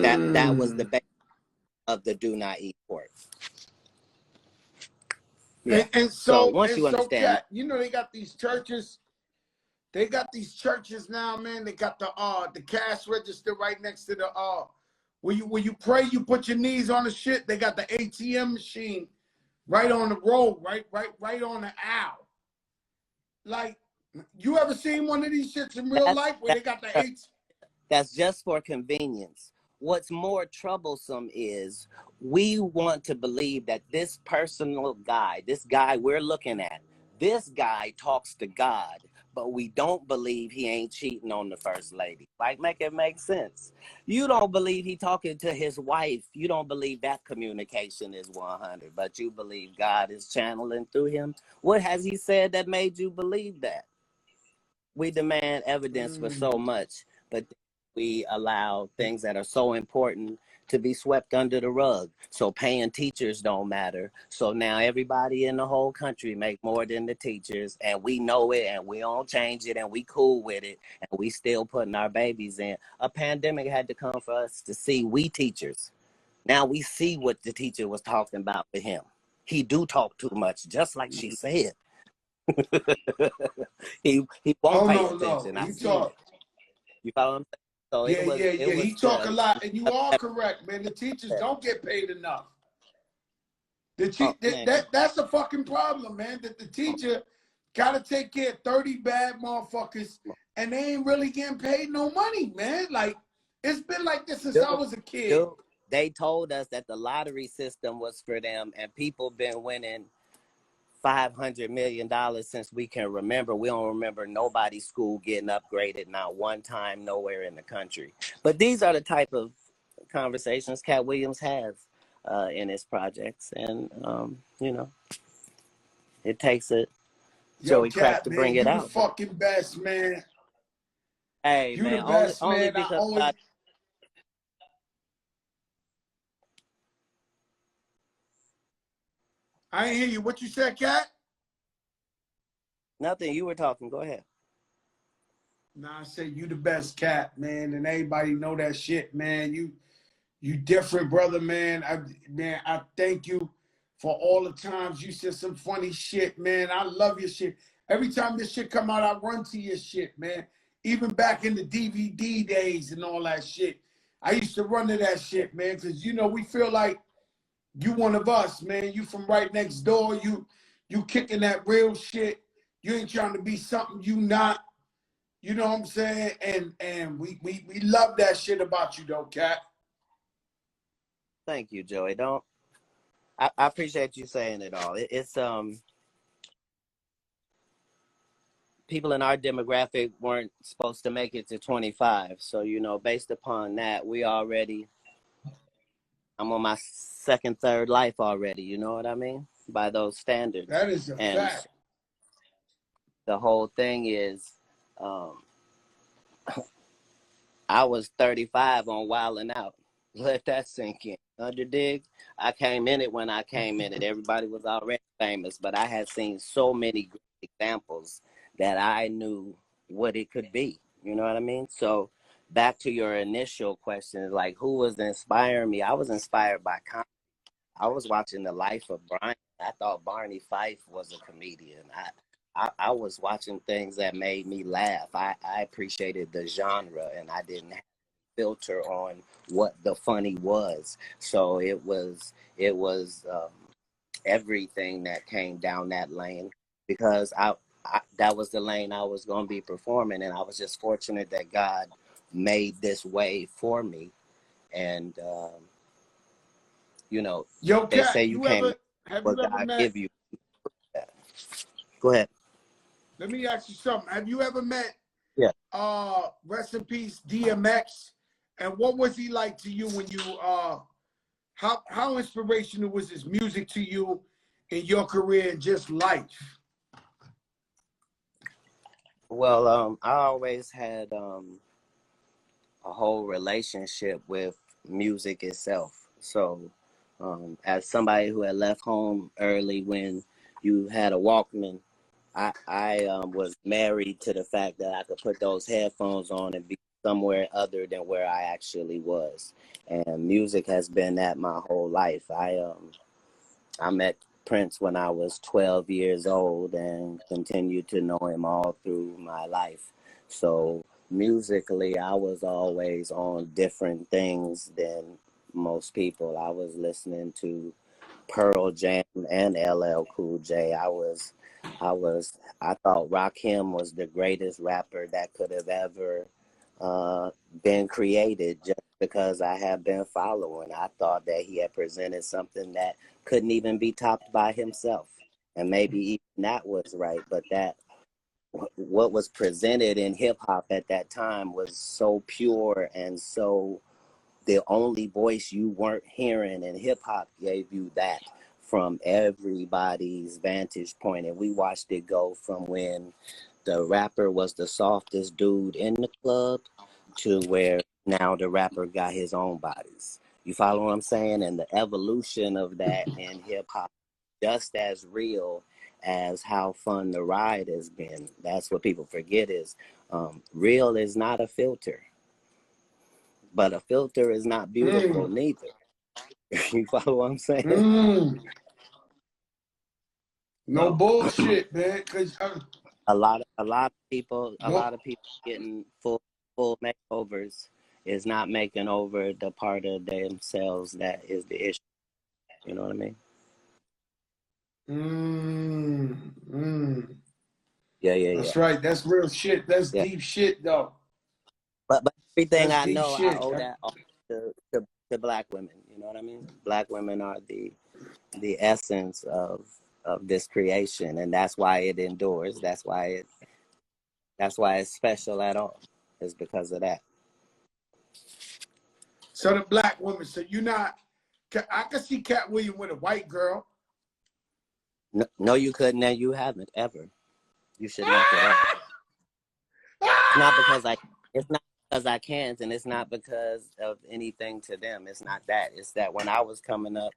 That was the Mm. base of the do not eat pork. Yeah. And So so once you understand, Cat, you know they got these churches. They got these churches now, man. They got the cash register right next to the when you pray, you put your knees on the shit. They got the ATM machine right on the road, right on the aisle. Like, you ever seen one of these shits in real that's life where they got the ATM? that's just for convenience. What's more troublesome is we want to believe that this personal guy, this guy we're looking at, this guy talks to God, but we don't believe he ain't cheating on the first lady. Like, make it make sense. You don't believe he talking to his wife. You don't believe that communication is 100, but you believe God is channeling through him. What has he said that made you believe that? We demand evidence for so much, but we allow things that are so important to be swept under the rug. So paying teachers don't matter. So now everybody in the whole country make more than the teachers, and we know it, and we don't change it, and we cool with it, and we still putting our babies in. A pandemic had to come for us to see we teachers. Now we see what the teacher was talking about with him. He do talk too much, just like she said. he won't Oh pay no, attention. I he seen talk. it. You follow what I'm saying? So Yeah. it was He talk a to lot, and you are correct, man. The teachers don't get paid enough. oh, man. That's a fucking problem, man. That the teacher gotta take care of 30 bad motherfuckers, and they ain't really getting paid no money, man. Like, it's been like this since I was a kid. Dude, they told us that the lottery system was for them, and people been winning $500 million since we can remember. We don't remember nobody's school getting upgraded, not one time, nowhere in the country. But these are the type of conversations Cat Williams has in his projects, and you know, it takes a Yo, Joey Crack Cat, to man, bring it you the out. fucking best, man. Hey, You the man, best, only man. I because always. I ain't hear you. What you said, Cat? nothing. You were talking. Go ahead. Nah, I said you the best, Cat, man, and everybody know that shit, man. You different, brother, man. I thank you for all the times you said some funny shit, man. I love your shit. Every time this shit come out, I run to your shit, man. Even back in the DVD days and all that shit, I used to run to that shit, man, because you know we feel like you one of us, man. You from right next door. You kicking that real shit. You ain't trying to be something you not. You know what I'm saying? And we love that shit about you, though, Cat. Thank you, Joey. Don't I appreciate you saying it all. It's people in our demographic weren't supposed to make it to 25. So, you know, based upon that, I'm on my second, third life already. You know what I mean? By those standards. That is a And fact. the whole thing is, I was 35 on Wildin' Out. Let that sink in. Underdig? I came in it when I came in it. Everybody was already famous, but I had seen so many great examples that I knew what it could be. You know what I mean? So back to your initial question, like who was inspiring me? I was inspired by comedy. I was watching The Life of Brian. I thought Barney Fife was a comedian. I was watching things that made me laugh. I appreciated the genre, and I didn't have a filter on what the funny was. So it was everything that came down that lane, because I that was the lane I was going to be performing, and I was just fortunate that God made this way for me. And you know, Yo, they Cat, say you can't have what you ever God met? give you. Go ahead. Let me ask you something. Have you ever met? Yeah. Rest in peace, DMX. And what was he like to you when you how inspirational was his music to you in your career and just life? Well, I always had a whole relationship with music itself. So, as somebody who had left home early when you had a Walkman, I was married to the fact that I could put those headphones on and be somewhere other than where I actually was. And music has been that my whole life. I met Prince when I was 12 years old and continued to know him all through my life. So musically, I was always on different things than most people. I was listening to Pearl Jam and LL Cool J. I thought Rakim was the greatest rapper that could have ever been created, just because I have been following. I thought that he had presented something that couldn't even be topped by himself. And maybe even that was right, but that what was presented in hip hop at that time was so pure and so the only voice you weren't hearing, and hip hop gave you that from everybody's vantage point. And we watched it go from when the rapper was the softest dude in the club to where now the rapper got his own bodies. You follow what I'm saying? And the evolution of that in hip hop, just as real as how fun the ride has been. That's what people forget is real is not a filter, but a filter is not beautiful neither. You follow what I'm saying? No bullshit, man. Cause a lot of people getting full makeovers is not making over the part of themselves that is the issue. You know what I mean? Yeah. That's right. That's real shit. That's deep shit, though. But everything That's I know, shit. I owe that all to Black women. You know what I mean? Black women are the essence of this creation, and that's why it endures. That's why it's special at all. Is because of that. So the Black woman. So you're not. I can see Cat Williams with a white girl. No, you couldn't, and you haven't ever. You should knock it off. It's not because I can't, and it's not because of anything to them. It's not that. It's that when I was coming up,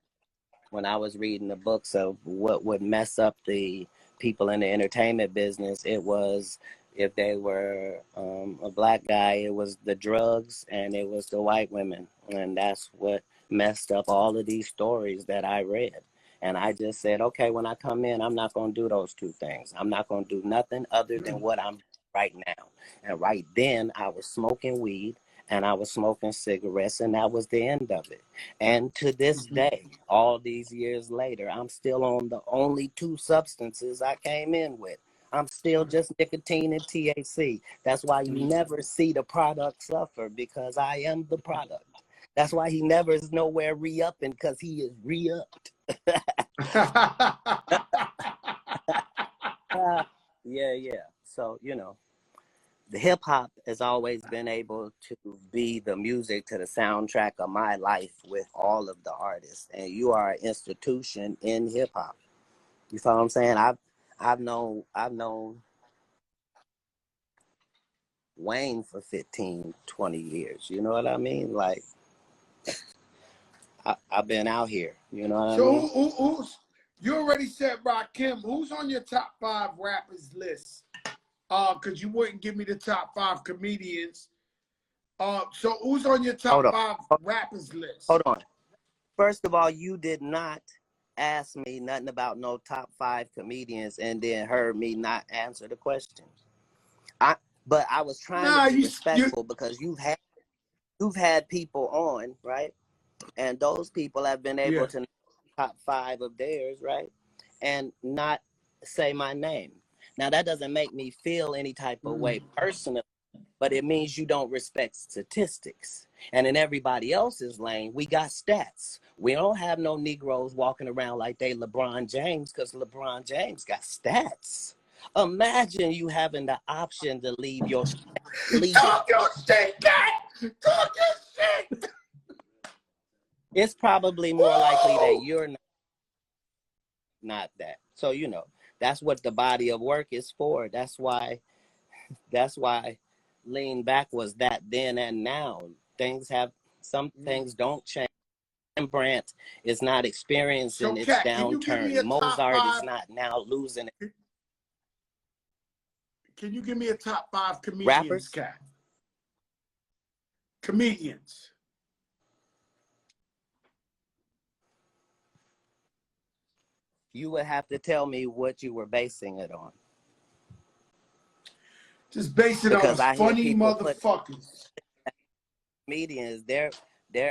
when I was reading the books of what would mess up the people in the entertainment business, it was if they were a Black guy, it was the drugs and it was the white women. And that's what messed up all of these stories that I read. And I just said, okay, when I come in, I'm not going to do those two things. I'm not going to do nothing other than what I'm right now. And right then I was smoking weed and I was smoking cigarettes, and that was the end of it. And to this day, all these years later, I'm still on the only two substances I came in with. I'm still just nicotine and THC. That's why you never see the product suffer, because I am the product. That's why he never is nowhere re-upping, because he is re-upped. Yeah. So, the hip hop has always been able to be the music to the soundtrack of my life with all of the artists. And you are an institution in hip hop. You follow what I'm saying? I've known Wayne for 15, 20 years. You know what I mean? Like, I've been out here. You know what I mean? So who's you already said Rakim. Who's on your top 5 rappers list? Because you wouldn't give me the top 5 comedians. So who's on your top 5 rappers list? Hold on. First of all, you did not ask me nothing about no top 5 comedians and then heard me not answer the question. But I was trying to be respectful because you've had people on, right? And those people have been able to know top 5 of theirs, right? And not say my name. Now, that doesn't make me feel any type of way personally, but it means you don't respect statistics. And in everybody else's lane, we got stats. We don't have no Negroes walking around like they LeBron James, because LeBron James got stats. Imagine you having the option to leave your Talk your shit, Cat! Talk your shit! It's probably more likely that you're not that. So, that's what the body of work is for. That's why Lean Back was that then and now. Some things don't change. Rembrandt is not experiencing its downturn. Mozart is not now losing it. Can you give me a top 5 comedians, rappers? Cat? Comedians. You would have to tell me what you were basing it on. Just base it because on funny motherfuckers. Comedians, they're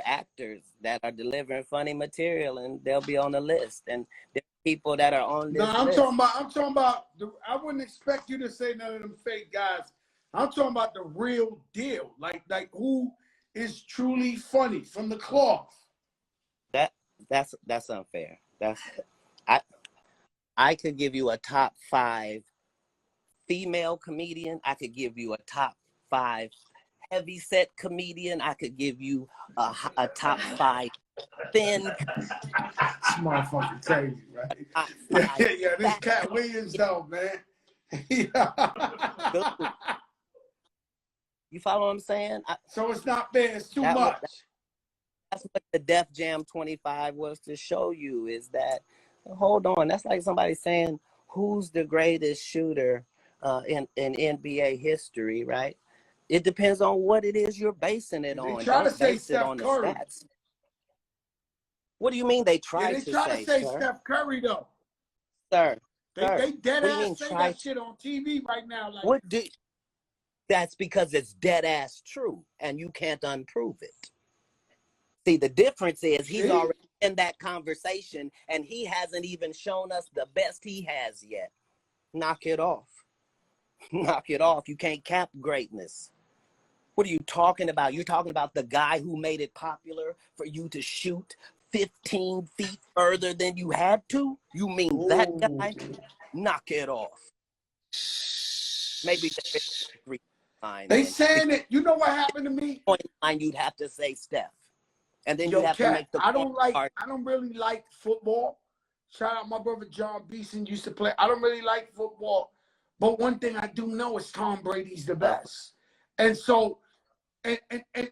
actors that are delivering funny material, and they'll be on the list. And there are people that are on this list. I'm talking about. I wouldn't expect you to say none of them fake guys. I'm talking about the real deal. Like who is truly funny from the cloth. That's unfair. I could give you a top 5 female comedian. I could give you a top 5 heavy set comedian. I could give you a top 5 thin. This motherfucker crazy, right? Yeah, this Cat Williams though, man. You follow what I'm saying? So it's not fair. It's too That was- much. That's what the Def Jam 25 was to show you, is that, hold on, that's like somebody saying, who's the greatest shooter in NBA history, right? It depends on what it is you're basing it They on. try to Don't say base it Steph on the Curry. stats. What do you mean they Yeah, try they to try say, to say sir? Steph Curry though. Sir, They dead what do you ass mean say try that shit on TV right now. Like, what do that's because it's dead ass true and you can't unprove it. See, the difference is he's see? already in that conversation and he hasn't even shown us the best he has yet. Knock it off. Knock it off. You can't cap greatness. What are you talking about? You're talking about the guy who made it popular for you to shoot 15 feet further than you had to? You mean that guy? Knock it off. Maybe the three line. They Then. saying it. You know what happened to me? Point line, you'd have to say Steph, and then Yo, you'd have Cat, to make the. I don't really like football. Shout out my brother John Beeson used to play. I don't really like football, but one thing I do know is Tom Brady's the best, and so, and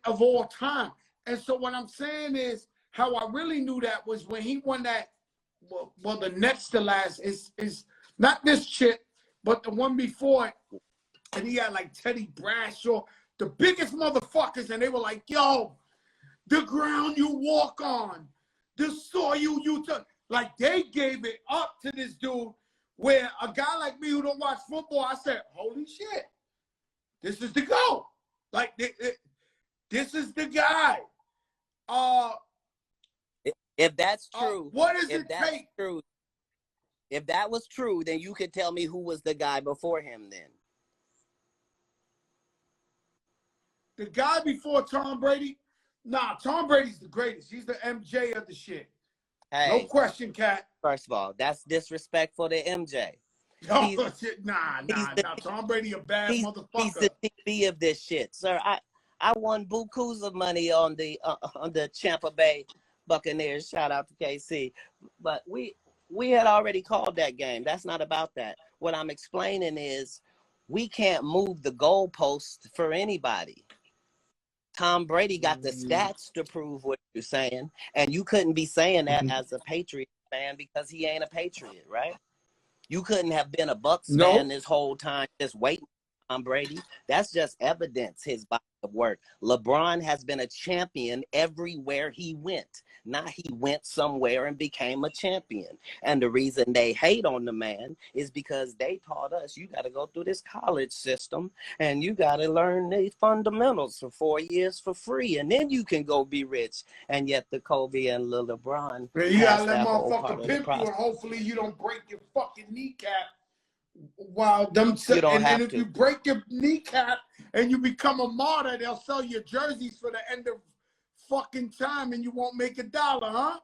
of all time. And so what I'm saying is, how I really knew that was when he won that. Well, the next to last is not this shit, but the one before it, and he had like Teddy Bradshaw, the biggest motherfuckers, and they were like, yo, the ground you walk on, the soil you took. Like, they gave it up to this dude, where a guy like me who don't watch football, I said, holy shit, this is the GOAT. Like, this is the guy. If that's true, what does it take? True, if that was true, then you could tell me who was the guy before him then. The guy before Tom Brady? Nah, Tom Brady's the greatest. He's the MJ of the shit. Hey, no question, Cat. First of all, that's disrespectful to MJ. Nah. Tom Brady a bad motherfucker. He's the TV of this shit, sir. I won bukus of money on the Tampa Bay Buccaneers. Shout out to KC, but we had already called that game. That's not about that. What I'm explaining is we can't move the goalposts for anybody. Tom Brady got the stats to prove what you're saying, and you couldn't be saying that as a Patriot fan because he ain't a Patriot, right? You couldn't have been a Bucs fan this whole time just waiting for Tom Brady. That's just evidence, his body of work. LeBron has been a champion everywhere he went. Not he went somewhere and became a champion. And the reason they hate on the man is because they taught us you got to go through this college system and you got to learn the fundamentals for 4 years for free. And then you can go be rich. And yet the Kobe and LeBron. Man, you got to let motherfucker pimp you and hopefully you don't break your fucking kneecap. While them and if you break your kneecap and you become a martyr, they'll sell your jerseys for the end of fucking time and you won't make $1, huh?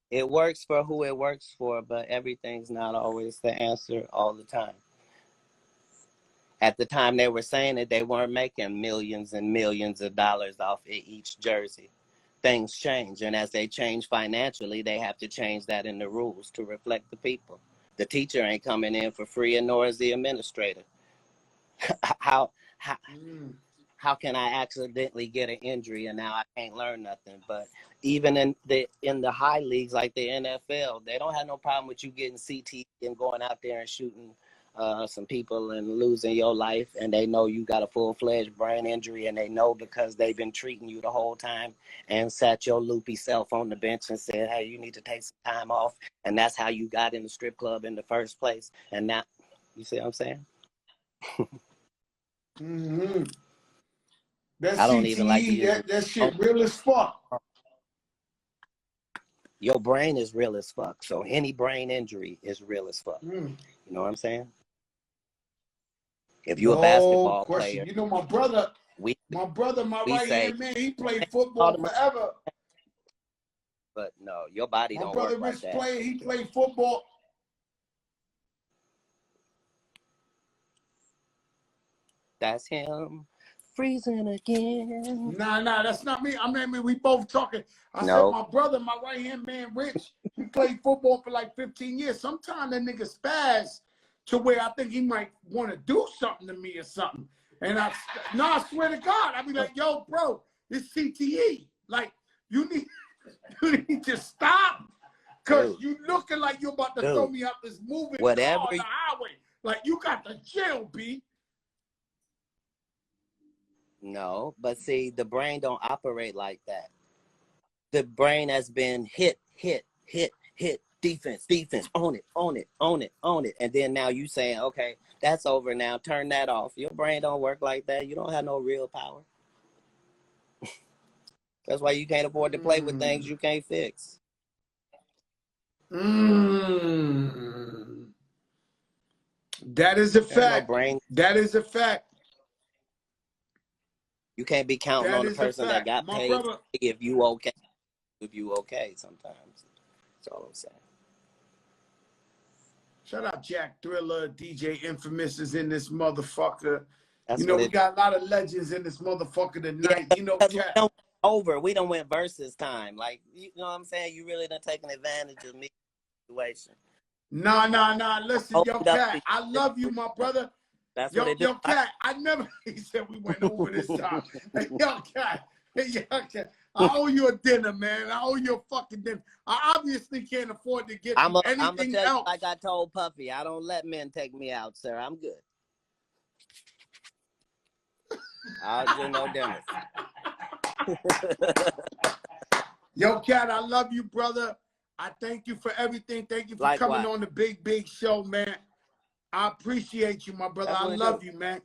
It works for who it works for, but everything's not always the answer all the time. At the time they were saying it, they weren't making millions and millions of dollars off each jersey. Things change, and as they change financially, they have to change that in the rules to reflect the people. The teacher ain't coming in for free, and nor is the administrator. How can I accidentally get an injury and now I can't learn nothing? But even in the high leagues like the NFL, they don't have no problem with you getting CT and going out there and shooting some people and losing your life, and they know you got a full-fledged brain injury, and they know because they've been treating you the whole time and sat your loopy self on the bench and said, hey, you need to take some time off, and that's how you got in the strip club in the first place. And now, you see what I'm saying? That I don't even like to use that shit real as fuck. Your brain is real as fuck, so any brain injury is real as fuck. You know what I'm saying? If you're a basketball player, you know my brother, my right-hand man, he played football forever. But no, your body don't work like that. My brother he played football. That's him freezing again. Nah, that's not me. I mean, we both talking. I said my brother, my right-hand man, Rich, he played football for like 15 years. Sometimes that nigga spaz to where I think he might want to do something to me or something. And I swear to God, I be like, yo, bro, it's CTE. Like, you need to stop. Because you looking like you're about to throw me out this moving car on the highway. Like, you got to chill, B. No, but see, the brain don't operate like that. The brain has been hit, defense, own it. And then now you saying, okay, that's over now, turn that off. Your brain don't work like that. You don't have no real power. That's why you can't afford to play with things you can't fix. That is a fact. No that is a fact. You can't be counting on the person that got paid if you okay. If you okay sometimes. That's all I'm saying. Shout out Jack Thriller, DJ Infamous is in this motherfucker. That's we got a lot of legends in this motherfucker tonight. Yeah, we done went versus time. Like, you know what I'm saying? You really done taken advantage of me situation. Nah. Listen, yo, Cat, I love you, my brother. That's what it is. Yo, Cat, he said we went over this time. Yo, Cat, I owe you a dinner, man. I owe you a fucking dinner. I obviously can't afford to get anything else. I'm going to tell you like I told Puffy, I don't let men take me out, sir. I'm good. I'll do no dinners. Yo, Cat, I love you, brother. I thank you for everything. Thank you for coming on the big show, man. I appreciate you, my brother. I love you, man.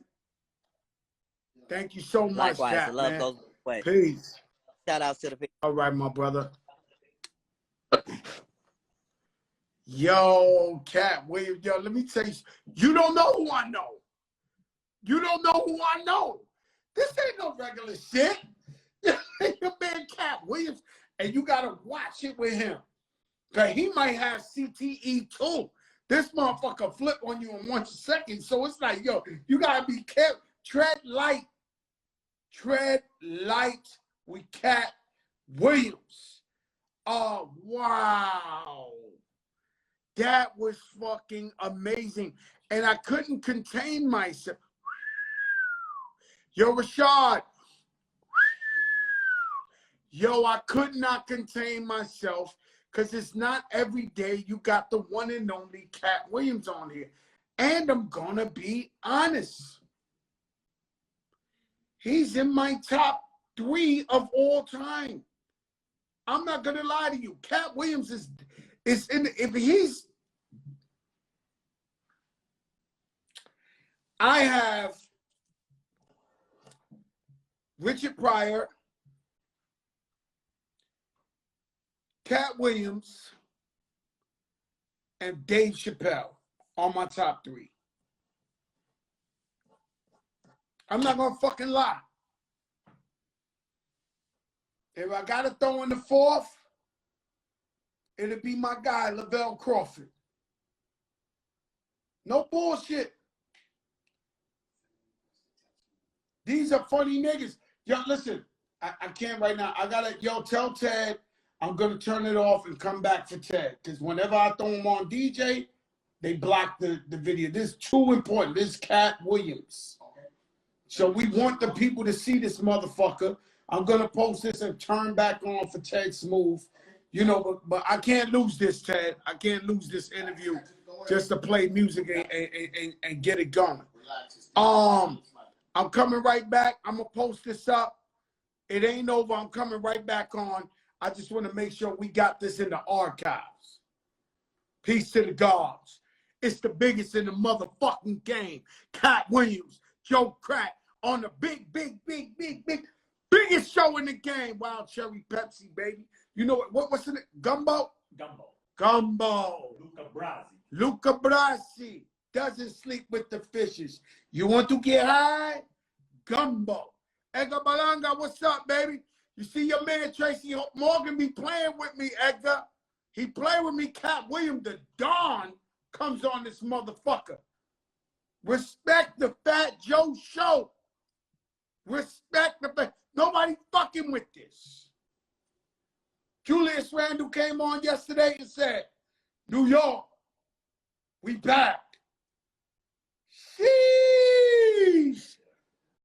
Thank you so much, Cat, love man. goes away. Peace. Shout out to the people. All right, my brother. Yo, Cat, yo, let me tell you, you don't know who I know. You don't know who I know. This ain't no regular shit. Your man Cat Williams, and you gotta watch it with him. Cause he might have CTE too. This motherfucker flip on you in 1 second. So it's like, yo, you gotta be careful. Tread light. Tread light with Cat Williams. Oh, wow. That was fucking amazing. And I couldn't contain myself. Yo, Rashad. Yo, I could not contain myself because it's not every day you got the one and only Cat Williams on here. And I'm going to be honest. He's in my top 3 of all time. I'm not going to lie to you. Cat Williams is in, if he's, I have Richard Pryor, Cat Williams, and Dave Chappelle on my top 3. I'm not gonna fucking lie. If I gotta throw in the 4th, it'll be my guy, Lavelle Crawford. No bullshit. These are funny niggas. Yo, listen, I can't right now. I gotta, tell Ted I'm gonna turn it off and come back for Ted. Because whenever I throw him on DJ, they block the video. This is too important. This is Cat Williams. So we want the people to see this motherfucker. I'm gonna post this and turn back on for Ted Smooth. But I can't lose this, Ted. I can't lose this interview just to play music and get it going. I'm coming right back. I'm gonna post this up. It ain't over. I'm coming right back on. I just want to make sure we got this in the archives. Peace to the gods. It's the biggest in the motherfucking game. Cat Williams, Joe Crack on the biggest show in the game. Wild Cherry Pepsi, baby. You know what's in it? Gumbo? Gumbo. Luca Brasi doesn't sleep with the fishes. You want to get high? Gumbo. Edgar Balanga, what's up, baby? You see your man Tracy Morgan be playing with me, Edgar. He play with me. Cat Williams, the Don, comes on this motherfucker. Respect the Fat Joe show. Respect the Fat. Nobody fucking with this. Julius Randle came on yesterday and said, New York, we back. Sheesh.